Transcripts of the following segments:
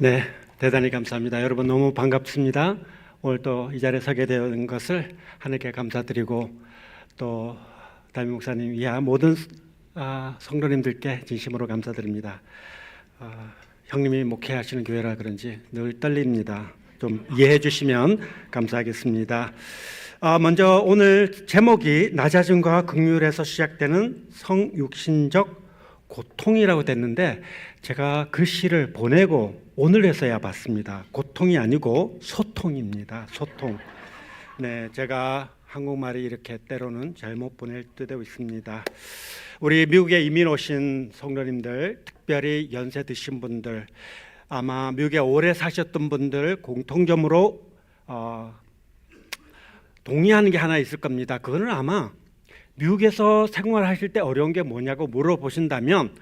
네, 대단히 감사합니다. 여러분 너무 반갑습니다. 오늘 또 이 자리에 서게 된 것을 하나님께 감사드리고 또 담임 목사님 이하 모든 성도님들께 진심으로 감사드립니다. 형님이 목회하시는 교회라 그런지 늘 떨립니다. 좀 이해해 주시면 감사하겠습니다. 먼저 오늘 제목이 낮아짐과 긍휼에서 시작되는 성육신적 고통이라고 됐는데 제가 그 시를 보내고 오늘에서야 봤습니다. 고통이 아니고 소통입니다. 소통. 네, 제가 한국말이 이렇게 때로는 잘못 보낼 때도 있습니다. 우리 미국에 이민 오신 성도님들, 특별히 연세 드신 분들, 아마 미국에 오래 사셨던 분들 공통점으로 동의하는 게 하나 있을 겁니다. 그거는 아마 미국에서 생활하실 때 어려운 게 뭐냐고 물어보신다면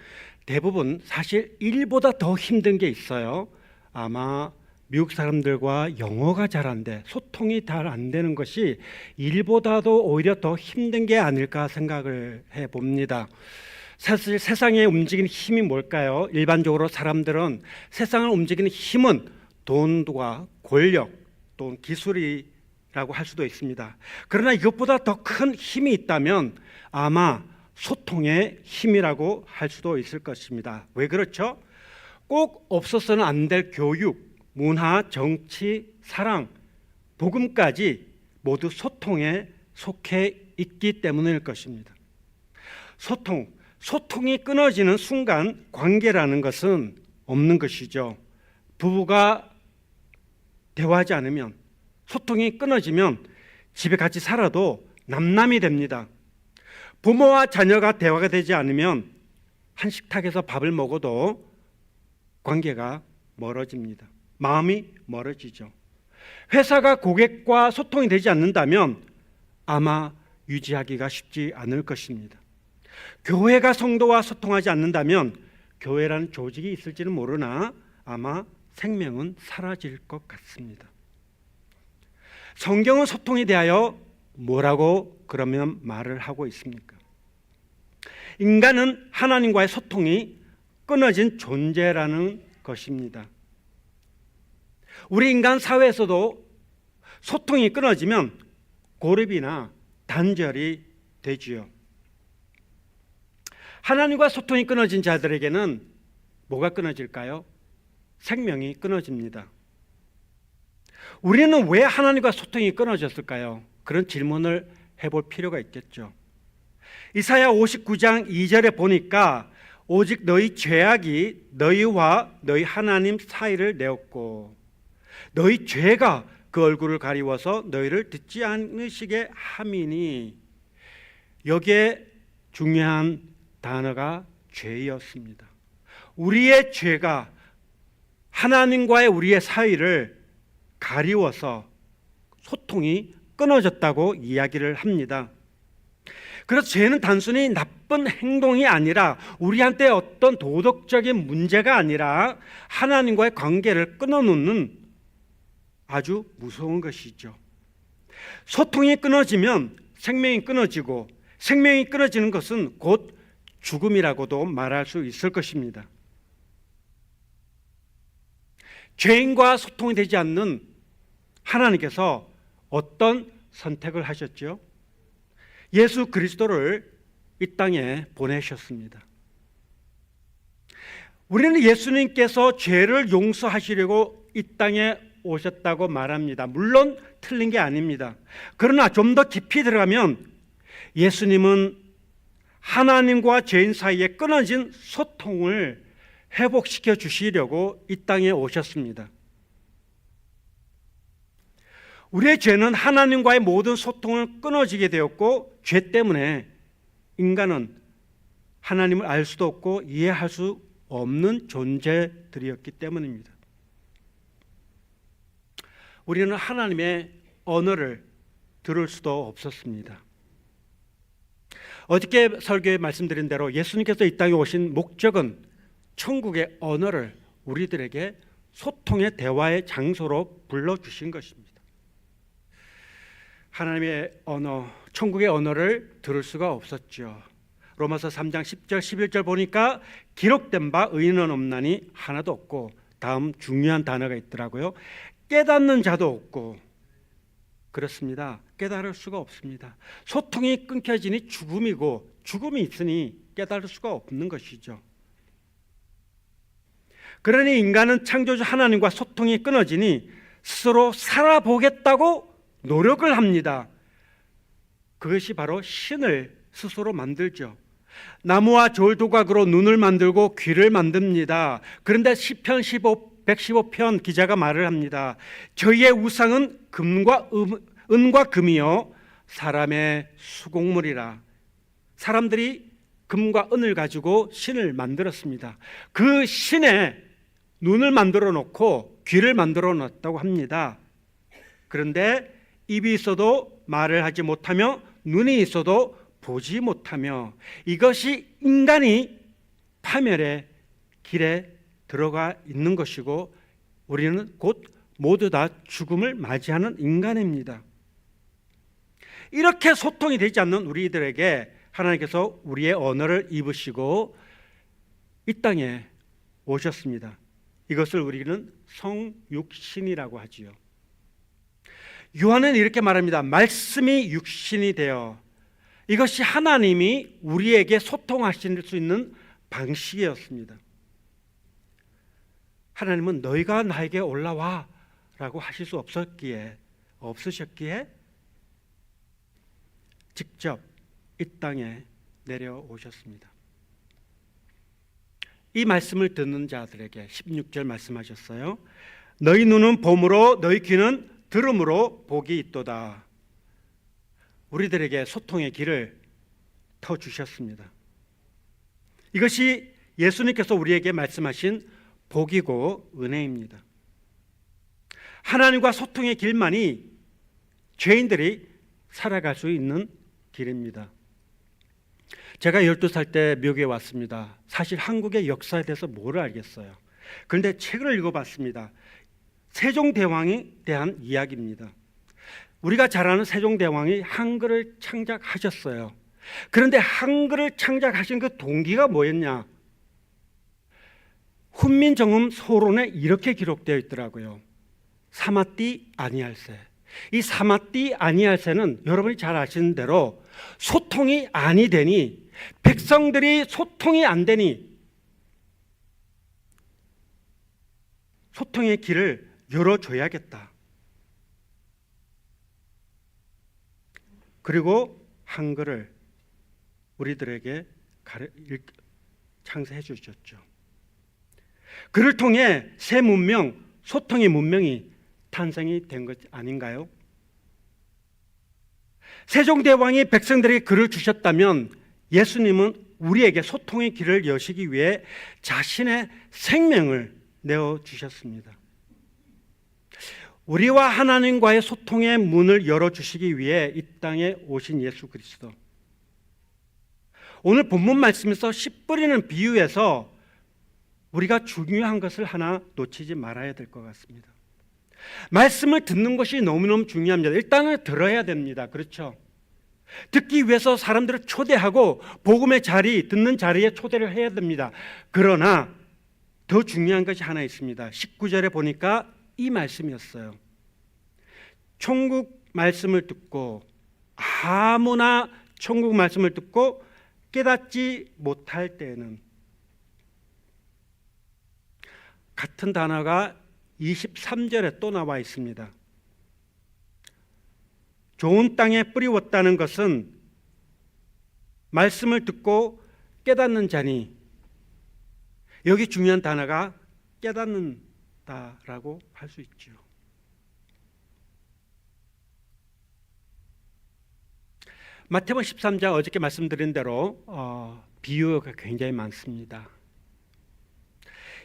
대부분 사실 일보다 더 힘든 게 있어요. 아마 미국 사람들과 영어가 잘 안 돼, 소통이 잘 안 되는 것이 일보다도 오히려 더 힘든 게 아닐까 생각을 해봅니다. 사실 세상에 움직이는 힘이 뭘까요? 일반적으로 사람들은 세상을 움직이는 힘은 돈과 권력 또는 기술이라고 할 수도 있습니다. 그러나 이것보다 더 큰 힘이 있다면 아마 소통의 힘이라고 할 수도 있을 것입니다. 왜 그렇죠? 꼭 없어서는 안 될 교육, 문화, 정치, 사랑, 복음까지 모두 소통에 속해 있기 때문일 것입니다. 소통이 끊어지는 순간 관계라는 것은 없는 것이죠. 부부가 대화하지 않으면, 소통이 끊어지면 집에 같이 살아도 남남이 됩니다. 부모와 자녀가 대화가 되지 않으면 한 식탁에서 밥을 먹어도 관계가 멀어집니다. 마음이 멀어지죠. 회사가 고객과 소통이 되지 않는다면 아마 유지하기가 쉽지 않을 것입니다. 교회가 성도와 소통하지 않는다면 교회라는 조직이 있을지는 모르나 아마 생명은 사라질 것 같습니다. 성경은 소통에 대하여 뭐라고 그러면 말을 하고 있습니까? 인간은 하나님과의 소통이 끊어진 존재라는 것입니다. 우리 인간 사회에서도 소통이 끊어지면 고립이나 단절이 되지요. 하나님과 소통이 끊어진 자들에게는 뭐가 끊어질까요? 생명이 끊어집니다. 우리는 왜 하나님과 소통이 끊어졌을까요? 그런 질문을 해볼 필요가 있겠죠. 이사야 59장 2절에 보니까 오직 너희 죄악이 너희와 너희 하나님 사이를 내었고 너희 죄가 그 얼굴을 가리워서 너희를 듣지 않으시게 함이니, 여기에 중요한 단어가 죄였습니다. 우리의 죄가 하나님과의 우리의 사이를 가리워서 소통이 끊어졌다고 이야기를 합니다. 그래서 죄는 단순히 나쁜 행동이 아니라 우리한테 어떤 도덕적인 문제가 아니라 하나님과의 관계를 끊어놓는 아주 무서운 것이죠. 소통이 끊어지면 생명이 끊어지고 생명이 끊어지는 것은 곧 죽음이라고도 말할 수 있을 것입니다. 죄인과 소통이 되지 않는 하나님께서 어떤 선택을 하셨죠? 예수 그리스도를 이 땅에 보내셨습니다. 우리는 예수님께서 죄를 용서하시려고 이 땅에 오셨다고 말합니다. 물론 틀린 게 아닙니다. 그러나 좀 더 깊이 들어가면 예수님은 하나님과 죄인 사이에 끊어진 소통을 회복시켜 주시려고 이 땅에 오셨습니다. 우리의 죄는 하나님과의 모든 소통을 끊어지게 되었고, 죄 때문에 인간은 하나님을 알 수도 없고 이해할 수 없는 존재들이었기 때문입니다. 우리는 하나님의 언어를 들을 수도 없었습니다. 어저께 설교에 말씀드린 대로 예수님께서 이 땅에 오신 목적은 천국의 언어를 우리들에게 소통의 대화의 장소로 불러주신 것입니다. 하나님의 언어, 천국의 언어를 들을 수가 없었죠. 로마서 3장 10절 11절 보니까 기록된 바 의인은 없나니 하나도 없고 다음 중요한 단어가 있더라고요. 깨닫는 자도 없고. 그렇습니다. 깨달을 수가 없습니다. 소통이 끊겨지니 죽음이고, 죽음이 있으니 깨달을 수가 없는 것이죠. 그러니 인간은 창조주 하나님과 소통이 끊어지니 스스로 살아보겠다고 노력을 합니다. 그것이 바로 신을 스스로 만들죠. 나무와 졸두각으로 눈을 만들고 귀를 만듭니다. 그런데 시편 115편 기자가 말을 합니다. 저희의 우상은 은과 금이요 사람의 수공물이라. 사람들이 금과 은을 가지고 신을 만들었습니다. 그 신에 눈을 만들어 놓고 귀를 만들어 놨다고 합니다. 그런데 입이 있어도 말을 하지 못하며 눈이 있어도 보지 못하며, 이것이 인간이 파멸의 길에 들어가 있는 것이고 우리는 곧 모두 다 죽음을 맞이하는 인간입니다. 이렇게 소통이 되지 않는 우리들에게 하나님께서 우리의 언어를 입으시고 이 땅에 오셨습니다. 이것을 우리는 성육신이라고 하지요. 요한은 이렇게 말합니다. 말씀이 육신이 되어. 이것이 하나님이 우리에게 소통하실 수 있는 방식이었습니다. 하나님은 너희가 나에게 올라와 라고 하실 수 없으셨기에 직접 이 땅에 내려오셨습니다. 이 말씀을 듣는 자들에게 16절 말씀하셨어요. 너희 눈은 봄으로 너희 귀는 들음으로 복이 있도다. 우리들에게 소통의 길을 터주셨습니다. 이것이 예수님께서 우리에게 말씀하신 복이고 은혜입니다. 하나님과 소통의 길만이 죄인들이 살아갈 수 있는 길입니다. 제가 12살 때 미국에 왔습니다. 사실 한국의 역사에 대해서 뭘 알겠어요. 그런데 책을 읽어봤습니다. 세종대왕에 대한 이야기입니다. 우리가 잘 아는 세종대왕이 한글을 창작하셨어요. 그런데 한글을 창작하신 그 동기가 뭐였냐? 훈민정음 소론에 이렇게 기록되어 있더라고요. 사마띠 아니할세. 이 사마띠 아니할세는 여러분이 잘 아시는 대로 소통이 아니 되니, 백성들이 소통이 안 되니 소통의 길을 열어줘야겠다. 그리고 한글을 우리들에게 창세해 주셨죠. 그를 통해 새 문명, 소통의 문명이 탄생이 된 것 아닌가요? 세종대왕이 백성들에게 글을 주셨다면 예수님은 우리에게 소통의 길을 여시기 위해 자신의 생명을 내어주셨습니다. 우리와 하나님과의 소통의 문을 열어주시기 위해 이 땅에 오신 예수 그리스도. 오늘 본문 말씀에서 씨 뿌리는 비유에서 우리가 중요한 것을 하나 놓치지 말아야 될 것 같습니다. 말씀을 듣는 것이 너무너무 중요합니다. 일단은 들어야 됩니다. 그렇죠? 듣기 위해서 사람들을 초대하고 복음의 자리, 듣는 자리에 초대를 해야 됩니다. 그러나 더 중요한 것이 하나 있습니다. 19절에 보니까 이 말씀이었어요. 천국 말씀을 듣고, 아무나 천국 말씀을 듣고 깨닫지 못할 때에는, 같은 단어가 23절에 또 나와 있습니다. 좋은 땅에 뿌리웠다는 것은 말씀을 듣고 깨닫는 자니, 여기 중요한 단어가 깨닫는다라고 할 수 있죠. 마태복음 13장 어저께 말씀드린 대로 비유가 굉장히 많습니다.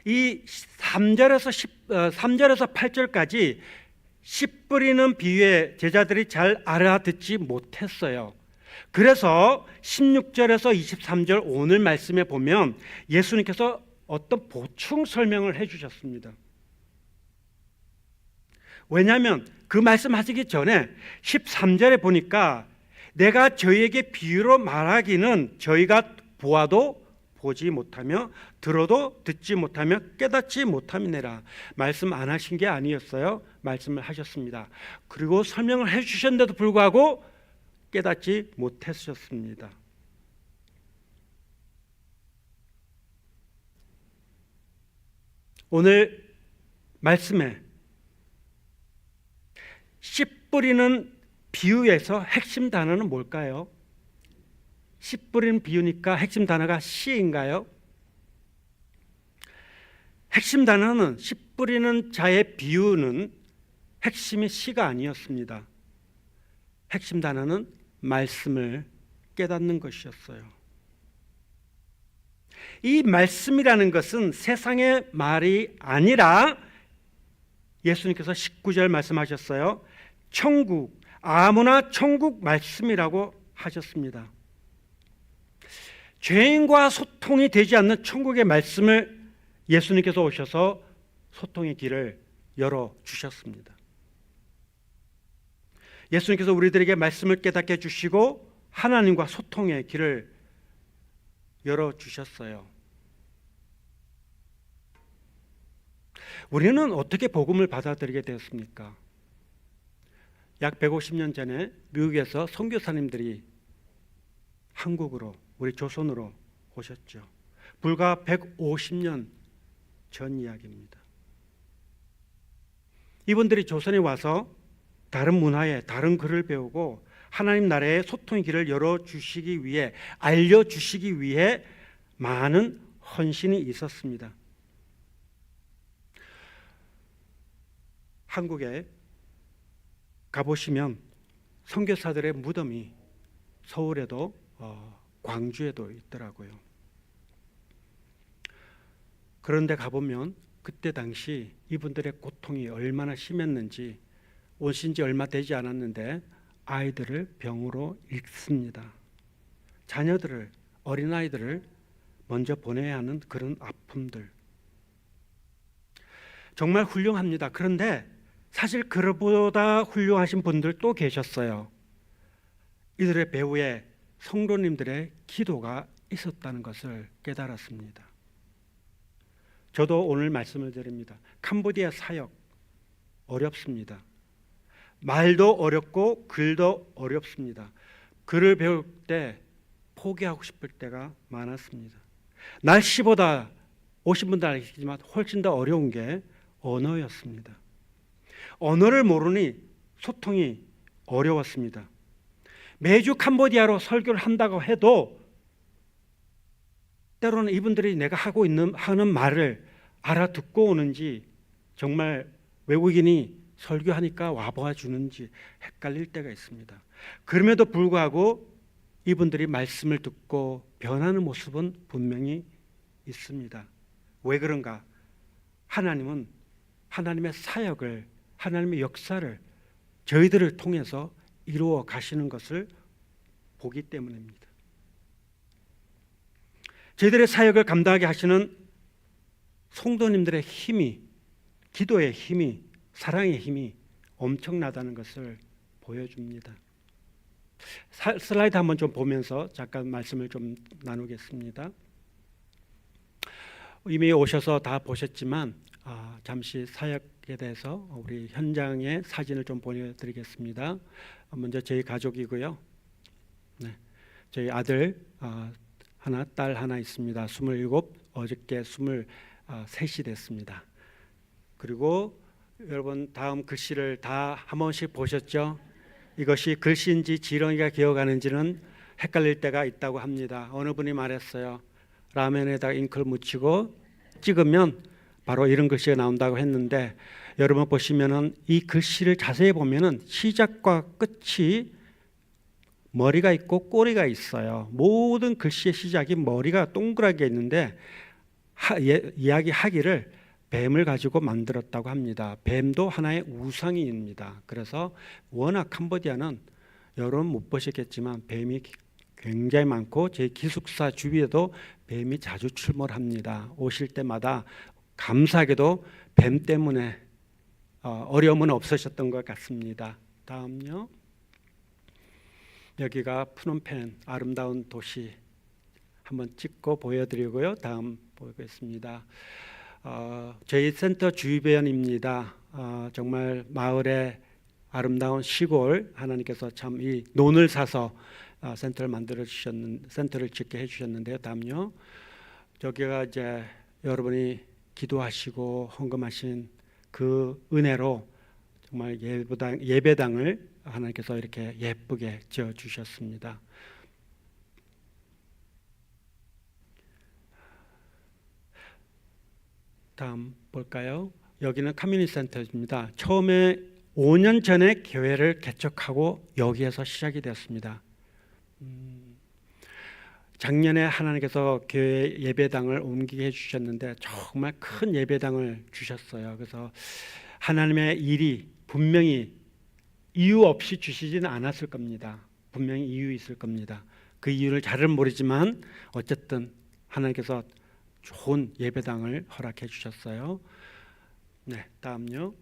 이 3절에서 8절까지 씨 뿌리는 비유에 제자들이 잘 알아듣지 못했어요. 그래서 16절에서 23절 오늘 말씀에 보면 예수님께서 어떤 보충 설명을 해주셨습니다. 왜냐하면 그 말씀하시기 전에 13절에 보니까 내가 저희에게 비유로 말하기는 저희가 보아도 보지 못하며 들어도 듣지 못하며 깨닫지 못함이니라. 말씀 안 하신 게 아니었어요. 말씀을 하셨습니다. 그리고 설명을 해주셨는데도 불구하고 깨닫지 못하셨습니다. 오늘 말씀에 씨 뿌리는 비유에서 핵심 단어는 뭘까요? 씨 뿌리는 비유니까 핵심 단어가 씨인가요? 핵심 단어는 씨 뿌리는 자의 비유는 핵심이 씨가 아니었습니다. 핵심 단어는 말씀을 깨닫는 것이었어요. 이 말씀이라는 것은 세상의 말이 아니라 예수님께서 19절 말씀하셨어요. 천국, 아무나 천국 말씀이라고 하셨습니다. 죄인과 소통이 되지 않는 천국의 말씀을 예수님께서 오셔서 소통의 길을 열어주셨습니다. 예수님께서 우리들에게 말씀을 깨닫게 해주시고 하나님과 소통의 길을 열어주셨어요. 우리는 어떻게 복음을 받아들이게 되었습니까? 약 150년 전에 미국에서 선교사님들이 한국으로, 우리 조선으로 오셨죠. 불과 150년 전 이야기입니다. 이분들이 조선에 와서 다른 문화에 다른 글을 배우고 하나님 나라의 소통의 길을 열어주시기 위해, 알려주시기 위해 많은 헌신이 있었습니다. 한국에 가보시면 선교사들의 무덤이 서울에도 광주에도 있더라고요. 그런데 가보면 그때 당시 이분들의 고통이 얼마나 심했는지, 오신 지 얼마 되지 않았는데 아이들을 병으로 잃습니다. 자녀들을, 어린아이들을 먼저 보내야 하는 그런 아픔들. 정말 훌륭합니다. 그런데 사실 그보다 훌륭하신 분들 또 계셨어요. 이들의 배후에 성도님들의 기도가 있었다는 것을 깨달았습니다. 저도 오늘 말씀을 드립니다. 캄보디아 사역 어렵습니다. 말도 어렵고 글도 어렵습니다. 글을 배울 때 포기하고 싶을 때가 많았습니다. 날씨보다 오신 분들 아시지만 훨씬 더 어려운 게 언어였습니다. 언어를 모르니 소통이 어려웠습니다. 매주 캄보디아로 설교를 한다고 해도 때로는 이분들이 내가 하는 말을 알아듣고 오는지, 정말 외국인이 설교하니까 와봐 주는지 헷갈릴 때가 있습니다. 그럼에도 불구하고 이분들이 말씀을 듣고 변하는 모습은 분명히 있습니다. 왜 그런가? 하나님은 하나님의 사역을, 하나님의 역사를 저희들을 통해서 이루어 가시는 것을 보기 때문입니다. 저희들의 사역을 감당하게 하시는 성도님들의 힘이, 기도의 힘이, 사랑의 힘이 엄청나다는 것을 보여줍니다. 슬라이드 한번 좀 보면서 잠깐 말씀을 좀 나누겠습니다. 이미 오셔서 다 보셨지만 잠시 사역에 대해서 우리 현장의 사진을 좀 보여드리겠습니다. 먼저 저희 가족이고요. 네, 저희 아들 하나, 딸 하나 있습니다. 27, 어저께 23이 됐습니다. 그리고 여러분 다음 글씨를 다 한 번씩 보셨죠? 이것이 글씨인지 지렁이가 기어가는지는 헷갈릴 때가 있다고 합니다. 어느 분이 말했어요. 라면에다가 잉크를 묻히고 찍으면 바로 이런 글씨가 나온다고 했는데, 여러분 보시면은 이 글씨를 자세히 보면은 시작과 끝이 머리가 있고 꼬리가 있어요. 모든 글씨의 시작이 머리가 동그랗게 있는데 이야기하기를 뱀을 가지고 만들었다고 합니다. 뱀도 하나의 우상입니다. 그래서 워낙 캄보디아는 여러분 못 보셨겠지만 뱀이 굉장히 많고 제 기숙사 주위에도 뱀이 자주 출몰합니다. 오실 때마다 감사하게도 뱀 때문에 어려움은 없으셨던 것 같습니다. 다음요. 여기가 프놈펜, 아름다운 도시. 한번 찍고 보여드리고요. 다음 보겠습니다. 저희 센터 주의배원입니다. 정말 마을의 아름다운 시골, 하나님께서 참 이 논을 사서 센터를 짓게 해주셨는데요. 다음요. 저기가 이제 여러분이 기도하시고 헌금하신 그 은혜로 정말 예배당을 하나님께서 이렇게 예쁘게 지어 주셨습니다. 다음 볼까요? 여기는 커뮤니티 센터입니다. 처음에 5년 전에 교회를 개척하고 여기에서 시작이 되었습니다. 작년에 하나님께서 교회 예배당을 옮기게 해주셨는데 정말 큰 예배당을 주셨어요. 그래서 하나님의 일이 분명히 이유 없이 주시지는 않았을 겁니다. 분명히 이유 있을 겁니다. 그 이유를 잘은 모르지만 어쨌든 하나님께서 좋은 예배당을 허락해 주셨어요. 네, 다음요.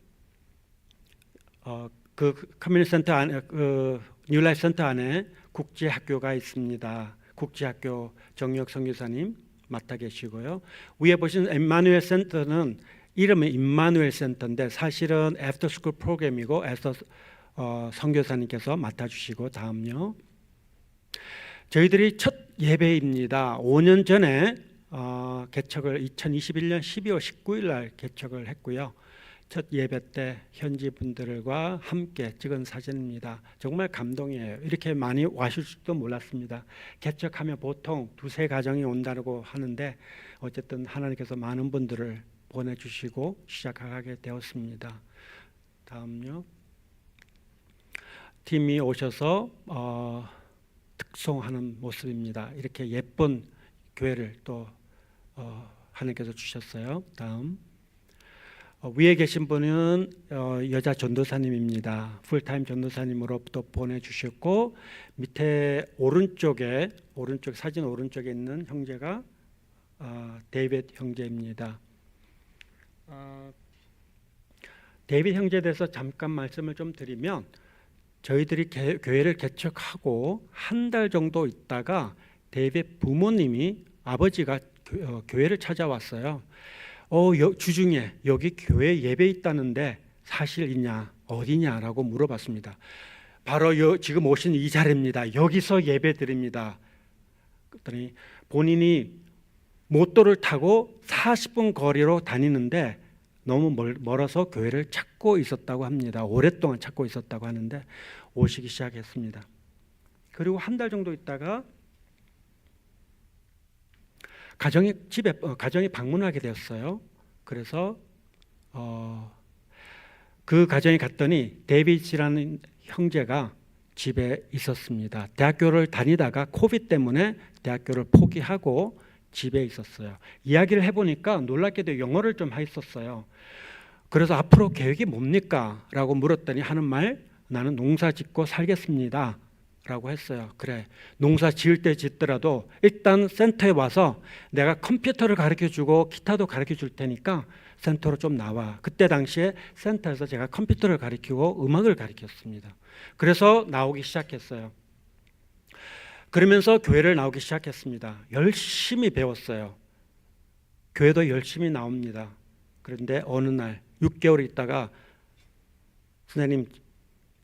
그 커뮤니티 센터 안에, 뉴라이프 센터 안에 국제학교가 있습니다. 국제학교 정혁 선교사님 맡아 계시고요. 위에 보신 임마누엘 센터는 이름은 임마누엘 센터인데 사실은 애프터스쿨 프로그램이고 선교사님께서 맡아주시고 다음요. 저희들이 첫 예배입니다. 5년 전에 개척을 2021년 12월 19일 날 개척을 했고요. 첫 예배 때 현지 분들과 함께 찍은 사진입니다. 정말 감동이에요. 이렇게 많이 와실 줄도 몰랐습니다. 개척하면 보통 두세 가정이 온다고 하는데 어쨌든 하나님께서 많은 분들을 보내주시고 시작하게 되었습니다. 다음요. 팀이 오셔서 특송하는 모습입니다. 이렇게 예쁜 교회를 또 하나님께서 주셨어요. 다음. 위에 계신 분은 여자 전도사님입니다. 풀타임 전도사님으로 또 보내주셨고 밑에 오른쪽 사진 오른쪽에 있는 형제가 데이빗 형제입니다. 데이빗 형제에 대해서 잠깐 말씀을 좀 드리면 저희들이 교회를 개척하고 한 달 정도 있다가 데이빗 부모님이 아버지가 교회를 찾아왔어요. 주중에 여기 교회 예배 있다는데 사실이냐 어디냐라고 물어봤습니다. 바로 지금 오신 이 자리입니다. 여기서 예배 드립니다. 그랬더니 본인이 모터를 타고 40분 거리로 다니는데 너무 멀어서 교회를 찾고 있었다고 합니다. 오랫동안 찾고 있었다고 하는데 오시기 시작했습니다. 그리고 한 달 정도 있다가 가정에 방문하게 되었어요. 그래서 그 가정에 갔더니 데이빗이라는 형제가 집에 있었습니다. 대학교를 다니다가 코비드 때문에 대학교를 포기하고 집에 있었어요. 이야기를 해보니까 놀랍게도 영어를 좀 했었어요. 그래서 앞으로 계획이 뭡니까? 라고 물었더니 하는 말, 나는 농사 짓고 살겠습니다 라고 했어요. 그래, 농사 지을 때 짓더라도 일단 센터에 와서 내가 컴퓨터를 가르쳐주고 기타도 가르쳐줄 테니까 센터로 좀 나와. 그때 당시에 센터에서 제가 컴퓨터를 가르치고 음악을 가르쳤습니다. 그래서 나오기 시작했어요. 그러면서 교회를 나오기 시작했습니다. 열심히 배웠어요. 교회도 열심히 나옵니다. 그런데 어느 날 6개월 있다가 선생님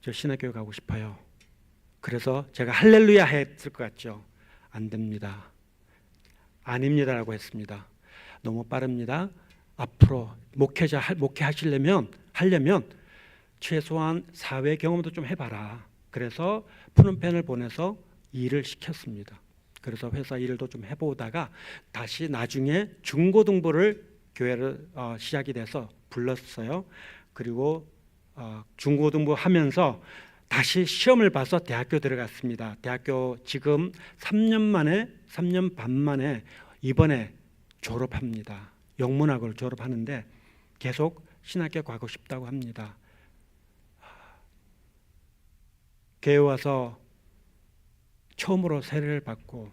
저 신학교에 가고 싶어요. 그래서 제가 할렐루야 했을 것 같죠. 안 됩니다. 아닙니다라고 했습니다. 너무 빠릅니다. 앞으로 목회하려면 최소한 사회 경험도 좀 해봐라. 그래서 푸른펜을 보내서 일을 시켰습니다. 그래서 회사 일도 좀 해보다가 다시 나중에 중고등부를 교회를 시작이 돼서 불렀어요. 그리고 중고등부 하면서 다시 시험을 봐서 대학교 들어갔습니다. 대학교 지금 3년 반 만에 이번에 졸업합니다. 영문학을 졸업하는데 계속 신학교 가고 싶다고 합니다. 교회 와서 처음으로 세례를 받고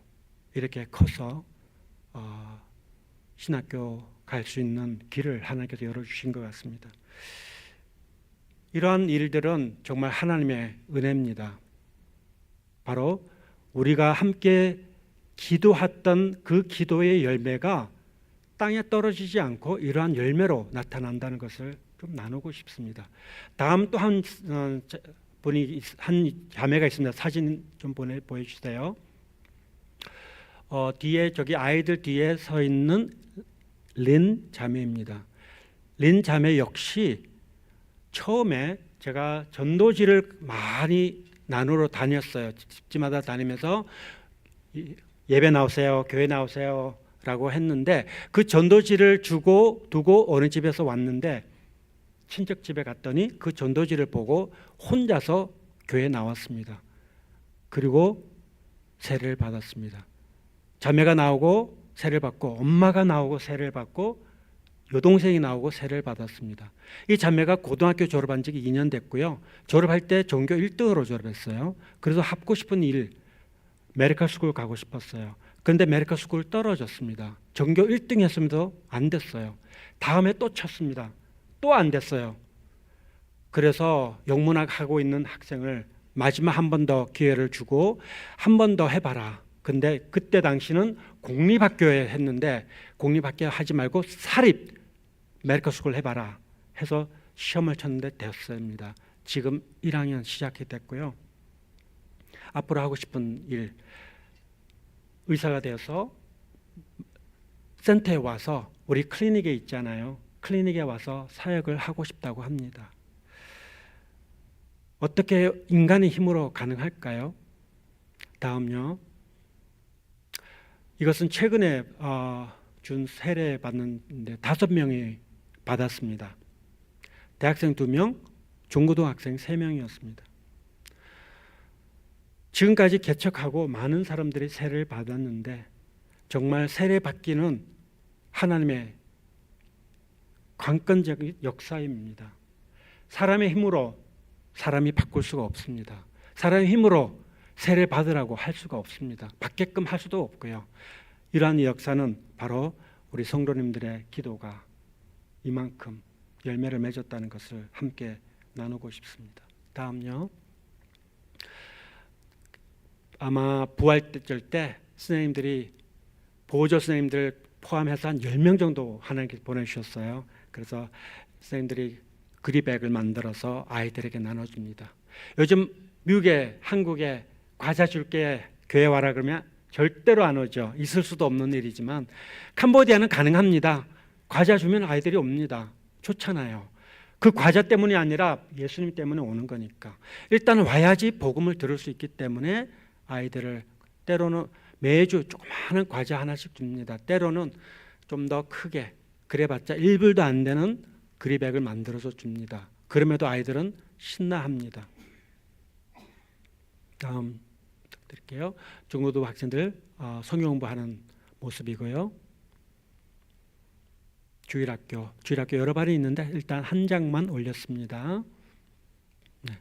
이렇게 커서 신학교 갈 수 있는 길을 하나님께서 열어주신 것 같습니다. 이러한 일들은 정말 하나님의 은혜입니다. 바로 우리가 함께 기도했던 그 기도의 열매가 땅에 떨어지지 않고 이러한 열매로 나타난다는 것을 좀 나누고 싶습니다. 다음 또 한 분이 한 자매가 있습니다. 사진 좀 보여주세요. 뒤에 저기 아이들 뒤에 서 있는 린 자매입니다. 린 자매 역시 처음에 제가 전도지를 많이 나누러 다녔어요. 집집마다 다니면서 예배 나오세요, 교회 나오세요 라고 했는데 그 전도지를 두고 어느 집에서 왔는데 친척 집에 갔더니 그 전도지를 보고 혼자서 교회에 나왔습니다. 그리고 세례를 받았습니다. 자매가 나오고 세례를 받고 엄마가 나오고 세례를 받고 여동생이 나오고 세례를 받았습니다. 이 자매가 고등학교 졸업한 지 2년 됐고요. 졸업할 때 전교 1등으로 졸업했어요. 그래서 하고 싶은 일 메디컬 스쿨 가고 싶었어요. 그런데 메디컬 스쿨 떨어졌습니다. 전교 1등 했음에도 안 됐어요. 다음에 또 쳤습니다. 또 안 됐어요. 그래서 영문학 하고 있는 학생을 마지막 한 번 더 기회를 주고 한 번 더 해봐라. 근데 그때 당시는 공립학교에 했는데 공립학교 하지 말고 사립 메디컬 스쿨 해봐라 해서 시험을 쳤는데 됐습니다. 지금 1학년 시작이 됐고요. 앞으로 하고 싶은 일 의사가 되어서 센터에 와서 우리 클리닉에 있잖아요. 클리닉에 와서 사역을 하고 싶다고 합니다. 어떻게 인간의 힘으로 가능할까요? 다음요. 이것은 최근에 준 세례 받는데 5명이 받았습니다. 대학생 2명, 중고등학생 3명이었습니다. 지금까지 개척하고 많은 사람들이 세례를 받았는데 정말 세례 받기는 하나님의 관건적인 역사입니다. 사람의 힘으로 사람이 바꿀 수가 없습니다. 사람의 힘으로 세례 받으라고 할 수가 없습니다. 받게끔 할 수도 없고요. 이러한 역사는 바로 우리 성도님들의 기도가 이만큼 열매를 맺었다는 것을 함께 나누고 싶습니다. 다음요. 아마 부활절 때 선생님들이 보호자 선생님들 포함해서 한 10명 정도 하나님께서 보내주셨어요. 그래서 선생님들이 그리백을 만들어서 아이들에게 나눠줍니다. 요즘 미국에 한국에 과자 줄게 교회 와라 그러면 절대로 안 오죠. 있을 수도 없는 일이지만 캄보디아는 가능합니다. 과자 주면 아이들이 옵니다. 좋잖아요. 그 과자 때문이 아니라 예수님 때문에 오는 거니까 일단 와야지 복음을 들을 수 있기 때문에 아이들을 때로는 매주 조그마한 과자 하나씩 줍니다. 때로는 좀 더 크게 그래봤자 1불도 안 되는 그리백을 만들어서 줍니다. 그럼에도 아이들은 신나합니다. 다음 부탁드릴게요. 중고등 학생들 성경 공부하는 모습이고요. 주일학교 여러 발이 있는데 일단 한 장만 올렸습니다. 네.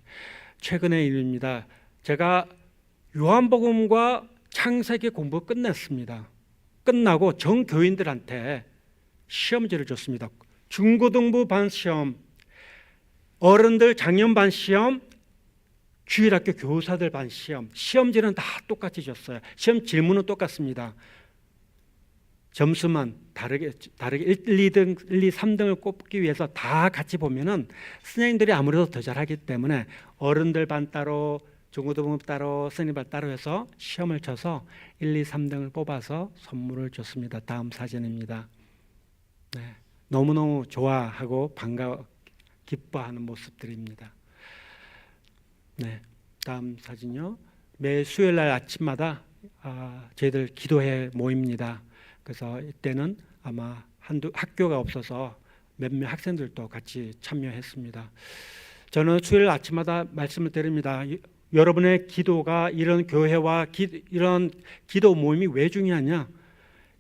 최근의 일입니다. 제가 요한복음과 창세기 공부 끝냈습니다. 끝나고 전 교인들한테 시험지를 줬습니다. 중고등부 반 시험, 어른들 작년 반 시험, 주일학교 교사들 반 시험, 시험지는 다 똑같이 줬어요. 시험 질문은 똑같습니다. 점수만 다르게 1, 2등, 1, 2, 3등을 꼽기 위해서 다 같이 보면은 선생님들이 아무래도 더 잘하기 때문에 어른들 반 따로, 중고등부 따로, 선생님 반 따로 해서 시험을 쳐서 1, 2, 3등을 뽑아서 선물을 줬습니다. 다음 사진입니다. 네, 너무너무 좋아하고 기뻐하는 모습들입니다. 네, 다음 사진요. 매 수요일 날 아침마다 저희들 기도회 모입니다. 그래서 이때는 아마 학교가 없어서 몇몇 학생들도 같이 참여했습니다. 저는 수요일 아침마다 말씀을 드립니다. 여러분의 기도가 이런 교회와 이런 기도 모임이 왜 중요하냐?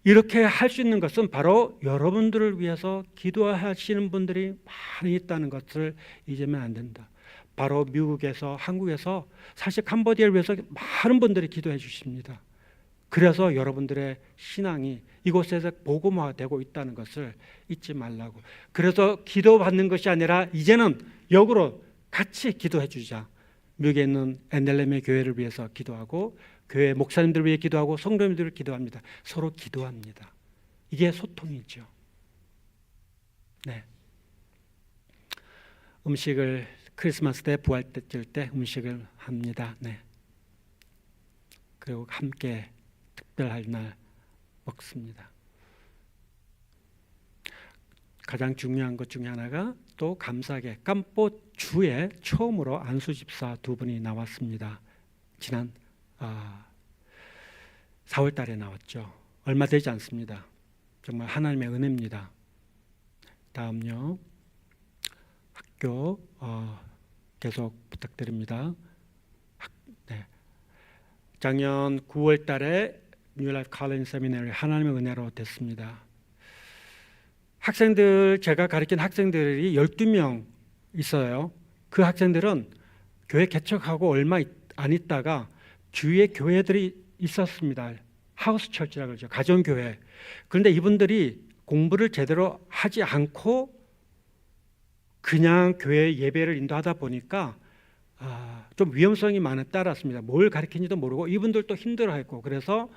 이렇게 할 수 있는 것은 바로 여러분들을 위해서 기도하시는 분들이 많이 있다는 것을 잊으면 안 된다. 바로 미국에서 한국에서 사실 캄보디아를 위해서 많은 분들이 기도해 주십니다. 그래서 여러분들의 신앙이 이곳에서 복음화되고 있다는 것을 잊지 말라고. 그래서 기도받는 것이 아니라 이제는 역으로 같이 기도해 주자. 미국에 있는 엔델렘의 교회를 위해서 기도하고 교회 목사님들 위해 기도하고 성도님들을 기도합니다. 서로 기도합니다. 이게 소통이죠. 네. 음식을 크리스마스 때 부활 때 음식을 합니다. 네. 그리고 함께 특별할 날 먹습니다. 가장 중요한 것 중에 하나가 또 감사하게 깜뽀주에 처음으로 안수 집사 두 분이 나왔습니다. 지난 4월 달에 나왔죠. 얼마 되지 않습니다. 정말 하나님의 은혜입니다. 다음요. 학교 계속 부탁드립니다. 네. 작년 9월 달에 뉴라이프 칼리지 세미나리 하나님의 은혜로 됐습니다. 학생들, 제가 가르친 학생들이 12명 있어요. 그 학생들은 교회 개척하고 얼마 안 있다가 주위에 교회들이 있었습니다. 하우스 철치라고 그러죠. 가정교회. 그런데 이분들이 공부를 제대로 하지 않고 그냥 교회 예배를 인도하다 보니까 좀 위험성이 많이 따랐습니다. 뭘 가르치는지도 모르고 이분들도 힘들어했고, 그래서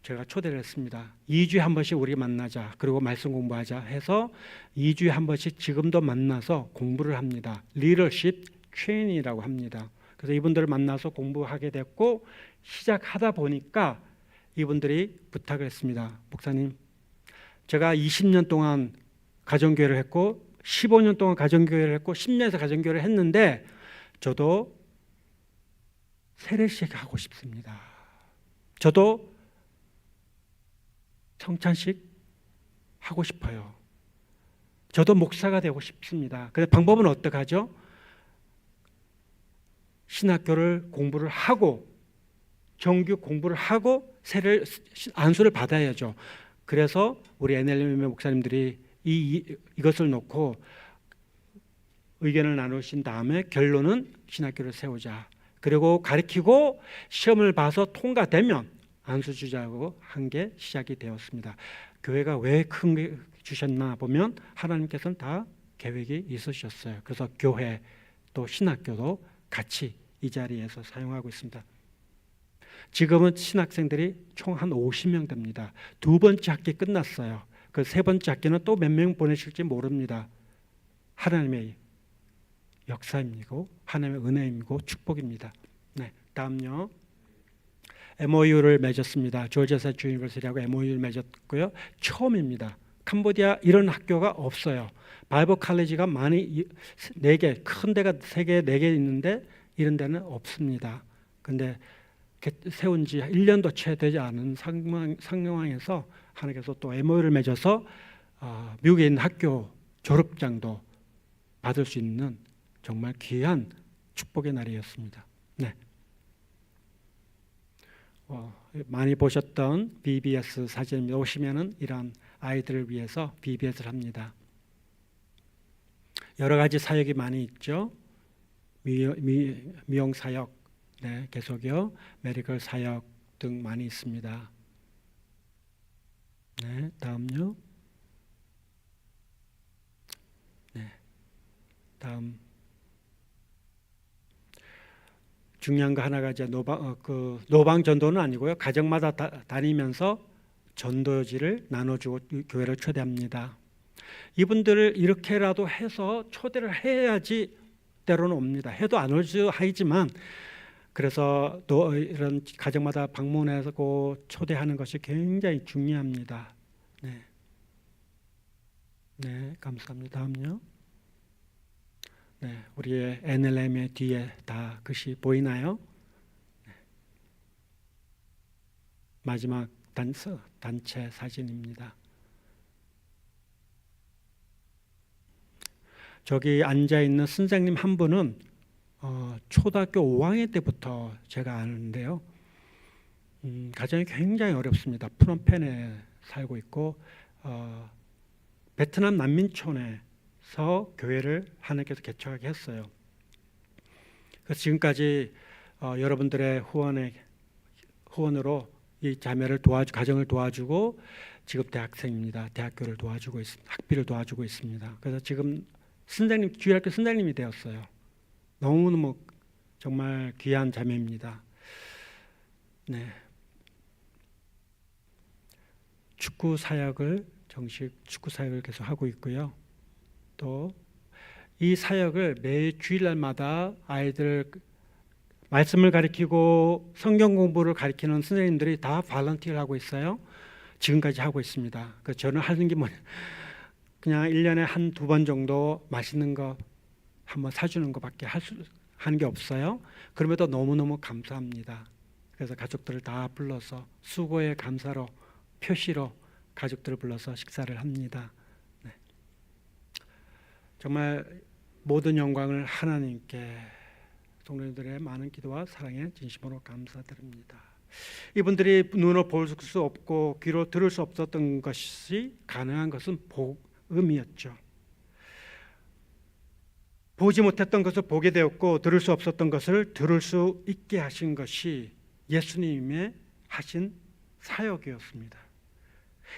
제가 초대를 했습니다. 2주에 한 번씩 우리 만나자. 그리고 말씀 공부하자 해서 2주에 한 번씩 지금도 만나서 공부를 합니다. 리더십 트레이닝이라고 합니다. 그래서 이분들을 만나서 공부하게 됐고, 시작하다 보니까 이분들이 부탁을 했습니다. 목사님, 제가 20년 동안 가정교회를 했고 15년 동안 가정교회를 했고 10년에서 가정교회를 했는데 저도 세례식 하고 싶습니다. 저도 성찬식 하고 싶어요. 저도 목사가 되고 싶습니다. 그래서 방법은 어떻게 하죠? 신학교를 공부를 하고 정규 공부를 하고 안수를 받아야죠. 그래서 우리 NLM의 목사님들이 이것을 놓고 의견을 나누신 다음에 결론은 신학교를 세우자. 그리고 가르치고 시험을 봐서 통과되면 안수 주자고 한 게 시작이 되었습니다. 교회가 왜 큰 게 주셨나 보면 하나님께서는 다 계획이 있으셨어요. 그래서 교회 또 신학교도 같이 이 자리에서 사용하고 있습니다. 지금은 신학생들이 총 한 50명 됩니다. 두 번째 학기 끝났어요. 그 세 번째 학기는 또 몇 명 보내실지 모릅니다. 하나님의 역사이고 하나님의 은혜이고 축복입니다. 네, 다음요. MOU를 맺었습니다. 조지아 스테이트 유니버시티하고 MOU를 맺었고요. 처음입니다. 캄보디아 이런 학교가 없어요. 바이블 칼리지가 많이 4개, 큰 데가 3개, 4개 있는데 이런 데는 없습니다. 근데 세운 지 1년도 채 되지 않은 상황에서 하나님께서 또 MOU를 맺어서 미국에 있는 학교 졸업장도 받을 수 있는 정말 귀한 축복의 날이었습니다. 네. 많이 보셨던 BBS 사진입니다. 오시면은 이런 아이들을 위해서 BBS를 합니다. 여러 가지 사역이 많이 있죠. 미용 사역, 네, 계속요. 메디컬 사역 등 많이 있습니다. 네, 다음요. 네, 다음. 중요한 거 하나가 이제 노방 전도는 아니고요. 가정마다 다니면서 전도지를 나눠주고 교회를 초대합니다. 이분들을 이렇게라도 해서 초대를 해야지 때로는 옵니다. 해도 안 오죠 하지만 그래서 또 이런 가정마다 방문해서 초대하는 것이 굉장히 중요합니다. 네, 네, 감사합니다. 다음요. 네, 우리의 NLM의 뒤에 다 글씨 보이나요? 네. 마지막 단체 사진입니다. 저기 앉아 있는 선생님 한 분은 초등학교 5학년 때부터 제가 아는데요. 가정이 굉장히 어렵습니다. 프놈펜에 살고 있고 베트남 난민촌에서 교회를 하나님께서 개척하게 했어요. 그래서 지금까지 여러분들의 후원으로 이 자매를 가정을 도와주고 지금 대학생입니다. 대학교를 도와주고 학비를 도와주고 있습니다. 그래서 지금 주일학교 선생님이 되었어요. 너무너무 정말 귀한 자매입니다. 네. 축구 사역을 정식 축구 사역을 계속 하고 있고요. 또 이 사역을 매 주일날마다 아이들 말씀을 가르치고 성경 공부를 가르치는 선생님들이 다 발런티어를 하고 있어요. 지금까지 하고 있습니다. 저는 하는 게 뭐냐, 그냥 1년에 한두 번 정도 맛있는 거 한번 사주는 것밖에 하는 게 없어요. 그럼에도 너무너무 감사합니다. 그래서 가족들을 다 불러서 수고의 감사로 표시로 가족들을 불러서 식사를 합니다. 네. 정말 모든 영광을 하나님께, 동료들의 많은 기도와 사랑에 진심으로 감사드립니다. 이분들이 눈으로 볼 수 없고 귀로 들을 수 없었던 것이 가능한 것은 복음이었죠. 보지 못했던 것을 보게 되었고 들을 수 없었던 것을 들을 수 있게 하신 것이 예수님의 하신 사역이었습니다.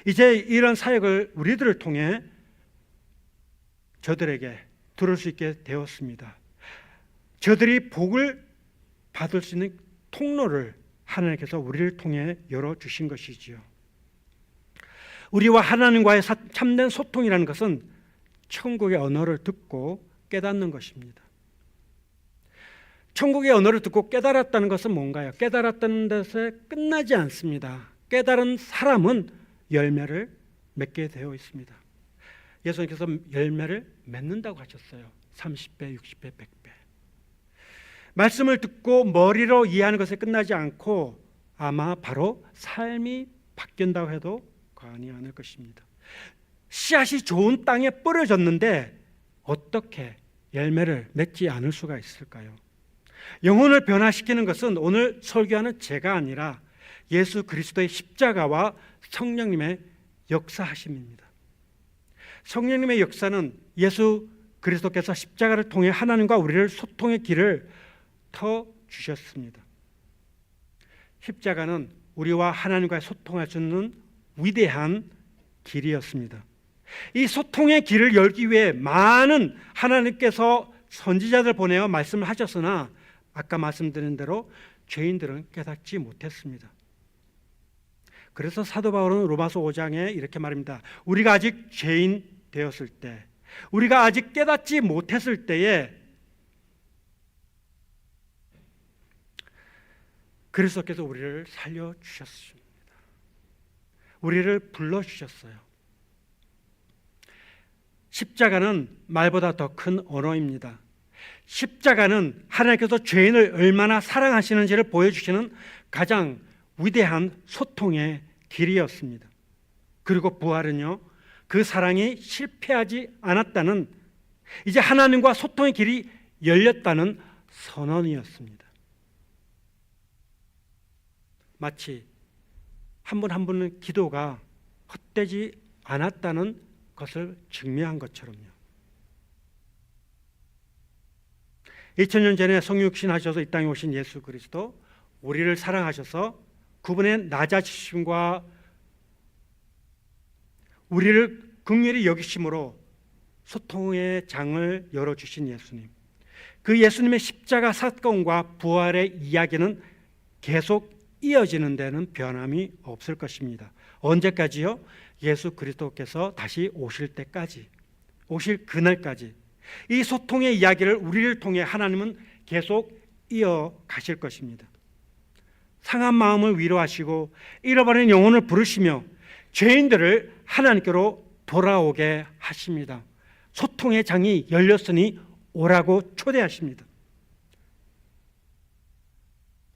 이제 이런 사역을 우리들을 통해 저들에게 들을 수 있게 되었습니다. 저들이 복을 받을 수 있는 통로를 하나님께서 우리를 통해 열어주신 것이지요. 우리와 하나님과의 참된 소통이라는 것은 천국의 언어를 듣고 깨닫는 것입니다. 천국의 언어를 듣고 깨달았다는 것은 뭔가요? 깨달았다는 데서 끝나지 않습니다. 깨달은 사람은 열매를 맺게 되어 있습니다. 예수님께서 열매를 맺는다고 하셨어요. 30배, 60배, 100배. 말씀을 듣고 머리로 이해하는 것에 끝나지 않고 아마 바로 삶이 바뀐다고 해도 과언이 아닐 것입니다. 씨앗이 좋은 땅에 뿌려졌는데 어떻게 열매를 맺지 않을 수가 있을까요? 영혼을 변화시키는 것은 오늘 설교하는 제가 아니라 예수 그리스도의 십자가와 성령님의 역사하심입니다. 성령님의 역사는 예수 그리스도께서 십자가를 통해 하나님과 우리를 소통의 길을 터 주셨습니다. 십자가는 우리와 하나님과 소통할 수 있는 위대한 길이었습니다. 이 소통의 길을 열기 위해 많은 하나님께서 선지자들 보내어 말씀을 하셨으나 아까 말씀드린 대로 죄인들은 깨닫지 못했습니다. 그래서 사도 바울은 로마서 5장에 이렇게 말합니다. 우리가 아직 죄인 되었을 때, 우리가 아직 깨닫지 못했을 때에 그리스도께서 우리를 살려주셨습니다. 우리를 불러주셨어요. 십자가는 말보다 더 큰 언어입니다. 십자가는 하나님께서 죄인을 얼마나 사랑하시는지를 보여주시는 가장 위대한 소통의 길이었습니다. 그리고 부활은요, 그 사랑이 실패하지 않았다는, 이제 하나님과 소통의 길이 열렸다는 선언이었습니다. 마치 한 분 한 분의 기도가 헛되지 않았다는 것을 증명한 것처럼요. 2000년 전에 성육신 하셔서 이 땅에 오신 예수 그리스도, 우리를 사랑하셔서 그분의 낮아지심과 우리를 긍휼히 여기심으로 소통의 장을 열어주신 예수님, 그 예수님의 십자가 사건과 부활의 이야기는 계속 이어지는 데는 변함이 없을 것입니다. 언제까지요? 예수 그리스도께서 다시 오실 때까지, 오실 그날까지 이 소통의 이야기를 우리를 통해 하나님은 계속 이어가실 것입니다. 상한 마음을 위로하시고 잃어버린 영혼을 부르시며 죄인들을 하나님께로 돌아오게 하십니다. 소통의 장이 열렸으니 오라고 초대하십니다.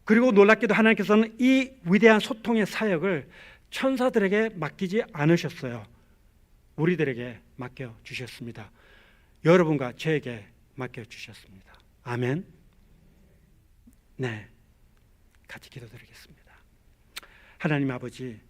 그리고 놀랍게도 하나님께서는 이 위대한 소통의 사역을 천사들에게 맡기지 않으셨어요. 우리들에게 맡겨주셨습니다. 여러분과 저에게 맡겨주셨습니다. 아멘. 네, 같이 기도드리겠습니다. 하나님 아버지,